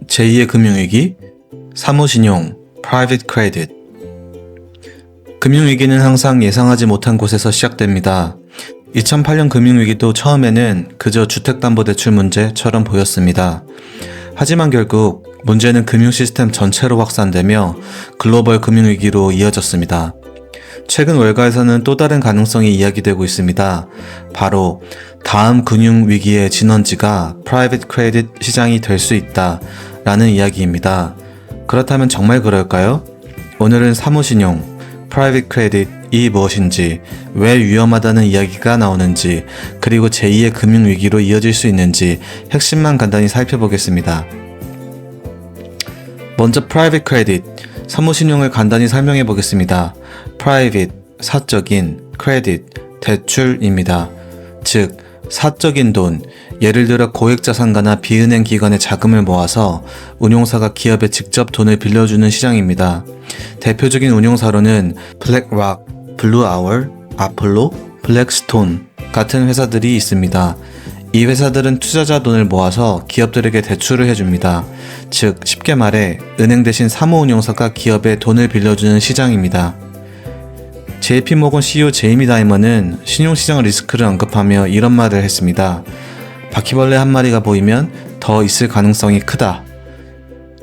제2의 금융위기, 사모신용, Private Credit. 금융위기는 항상 예상하지 못한 곳에서 시작됩니다. 2008년 금융위기도 처음에는 그저 주택담보대출 문제처럼 보였습니다. 하지만 결국 문제는 금융 시스템 전체로 확산되며 글로벌 금융위기로 이어졌습니다. 최근 월가에서는 또 다른 가능성이 이야기되고 있습니다. 바로 다음 금융위기의 진원지가 프라이빗 크레딧 시장이 될 수 있다 라는 이야기입니다. 그렇다면 정말 그럴까요? 오늘은 사모신용, 프라이빗 크레딧이 무엇인지, 왜 위험하다는 이야기가 나오는지, 그리고 제2의 금융위기로 이어질 수 있는지 핵심만 간단히 살펴보겠습니다. 먼저 프라이빗 크레딧, 사모신용을 간단히 설명해 보겠습니다. 프라이빗, 사적인, 크레딧, 대출입니다. 즉, 사적인 돈, 예를 들어 고액자산가나 비은행 기관의 자금을 모아서 운용사가 기업에 직접 돈을 빌려주는 시장입니다. 대표적인 운용사로는 블랙락, 블루아워, 아폴로, 블랙스톤 같은 회사들이 있습니다. 이 회사들은 투자자 돈을 모아서 기업들에게 대출을 해줍니다. 즉, 쉽게 말해 은행 대신 사모운용사가 기업에 돈을 빌려주는 시장입니다. JP모건 CEO 제이미 다이먼은 신용시장 리스크를 언급하며 이런 말을 했습니다. 바퀴벌레 한 마리가 보이면 더 있을 가능성이 크다.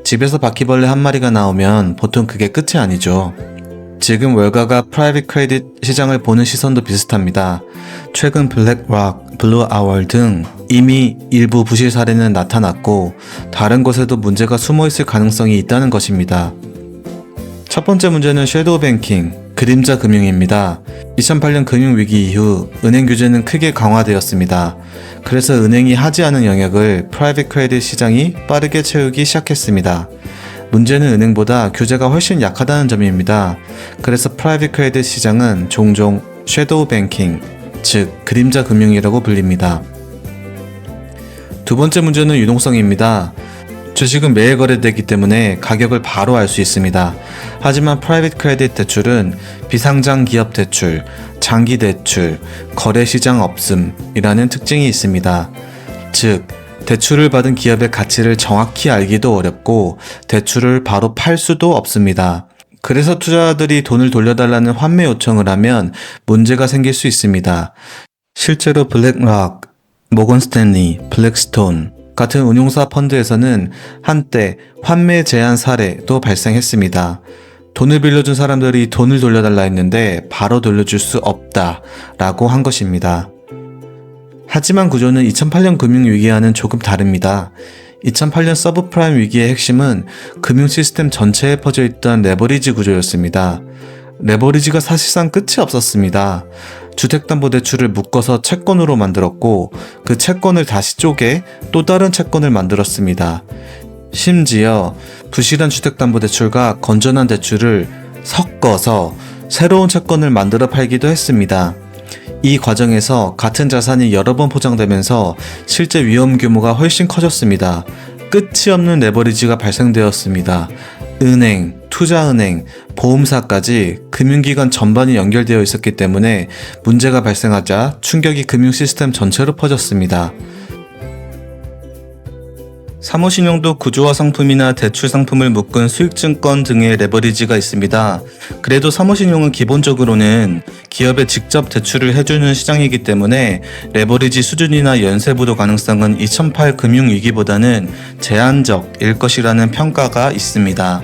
집에서 바퀴벌레 한 마리가 나오면 보통 그게 끝이 아니죠. 지금 월가가 프라이빗 크레딧 시장을 보는 시선도 비슷합니다. 최근 블랙락, 블루아워 등 이미 일부 부실 사례는 나타났고 다른 곳에도 문제가 숨어있을 가능성이 있다는 것입니다. 첫 번째 문제는 섀도우 뱅킹, 그림자 금융입니다. 2008년 금융위기 이후 은행 규제는 크게 강화되었습니다. 그래서 은행이 하지 않은 영역을 프라이빗 크레딧 시장이 빠르게 채우기 시작했습니다. 문제는 은행보다 규제가 훨씬 약하다는 점입니다. 그래서 프라이빗 크레딧 시장은 종종 섀도우 뱅킹, 즉 그림자 금융이라고 불립니다. 두 번째 문제는 유동성입니다. 주식은 매일 거래되기 때문에 가격을 바로 알 수 있습니다. 하지만 프라이빗 크레딧 대출은 비상장 기업 대출, 장기 대출, 거래 시장 없음이라는 특징이 있습니다. 즉, 대출을 받은 기업의 가치를 정확히 알기도 어렵고 대출을 바로 팔 수도 없습니다. 그래서 투자자들이 돈을 돌려달라는 환매 요청을 하면 문제가 생길 수 있습니다. 실제로 블랙락, 모건 스탠리, 블랙스톤 같은 운용사 펀드에서는 한때 환매 제한 사례도 발생했습니다. 돈을 빌려준 사람들이 돈을 돌려달라 했는데 바로 돌려줄 수 없다 라고 한 것입니다. 하지만 구조는 2008년 금융위기와는 조금 다릅니다. 2008년 서브프라임 위기의 핵심은 금융 시스템 전체에 퍼져있던 레버리지 구조였습니다. 레버리지가 사실상 끝이 없었습니다. 주택담보대출을 묶어서 채권으로 만들었고 그 채권을 다시 쪼개 또 다른 채권을 만들었습니다. 심지어 부실한 주택담보대출과 건전한 대출을 섞어서 새로운 채권을 만들어 팔기도 했습니다. 이 과정에서 같은 자산이 여러 번 포장되면서 실제 위험 규모가 훨씬 커졌습니다. 끝이 없는 레버리지가 발생되었습니다. 은행, 투자은행, 보험사까지 금융기관 전반이 연결되어 있었기 때문에 문제가 발생하자 충격이 금융 시스템 전체로 퍼졌습니다. 사모신용도 구조화 상품이나 대출 상품을 묶은 수익증권 등의 레버리지가 있습니다. 그래도 사모신용은 기본적으로는 기업에 직접 대출을 해주는 시장이기 때문에 레버리지 수준이나 연쇄부도 가능성은 2008 금융위기보다는 제한적일 것이라는 평가가 있습니다.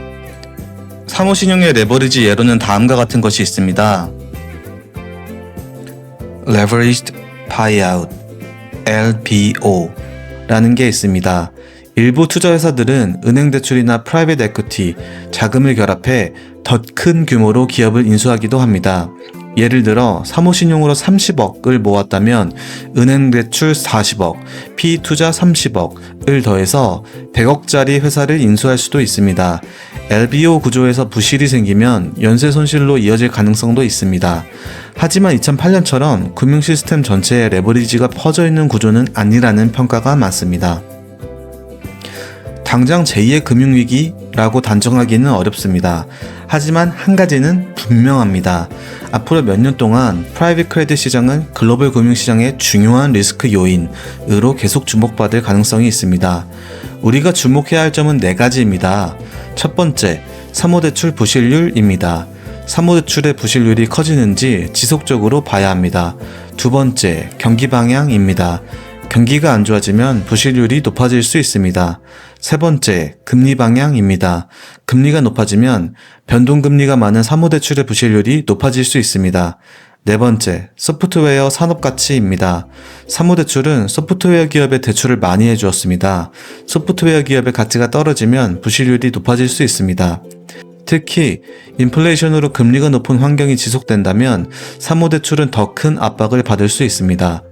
사모신용의 레버리지 예로는 다음과 같은 것이 있습니다. Leveraged Buyout, LBO 라는 게 있습니다. 일부 투자회사들은 은행 대출이나 프라이빗 에퀴티, 자금을 결합해 더 큰 규모로 기업을 인수하기도 합니다. 예를 들어 사모신용으로 30억을 모았다면 은행 대출 40억, 피투자 30억을 더해서 100억짜리 회사를 인수할 수도 있습니다. LBO 구조에서 부실이 생기면 연쇄 손실로 이어질 가능성도 있습니다. 하지만 2008년처럼 금융 시스템 전체에 레버리지가 퍼져 있는 구조는 아니라는 평가가 많습니다. 당장 제2의 금융위기라고 단정하기는 어렵습니다. 하지만 한 가지는 분명합니다. 앞으로 몇 년 동안 프라이빗 크레딧 시장은 글로벌 금융시장의 중요한 리스크 요인으로 계속 주목받을 가능성이 있습니다. 우리가 주목해야 할 점은 4가지입니다. 첫 번째, 사모대출 부실률입니다. 사모대출의 부실률이 커지는지 지속적으로 봐야 합니다. 두 번째, 경기 방향입니다. 경기가 안 좋아지면 부실률이 높아질 수 있습니다. 세 번째, 금리 방향입니다. 금리가 높아지면 변동금리가 많은 사모대출의 부실률이 높아질 수 있습니다. 네 번째, 소프트웨어 산업가치입니다. 사모대출은 소프트웨어 기업에 대출을 많이 해주었습니다. 소프트웨어 기업의 가치가 떨어지면 부실률이 높아질 수 있습니다. 특히 인플레이션으로 금리가 높은 환경이 지속된다면 사모대출은 더 큰 압박을 받을 수 있습니다.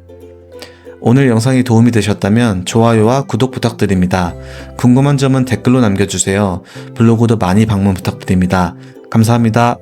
오늘 영상이 도움이 되셨다면 좋아요와 구독 부탁드립니다. 궁금한 점은 댓글로 남겨주세요. 블로그도 많이 방문 부탁드립니다. 감사합니다.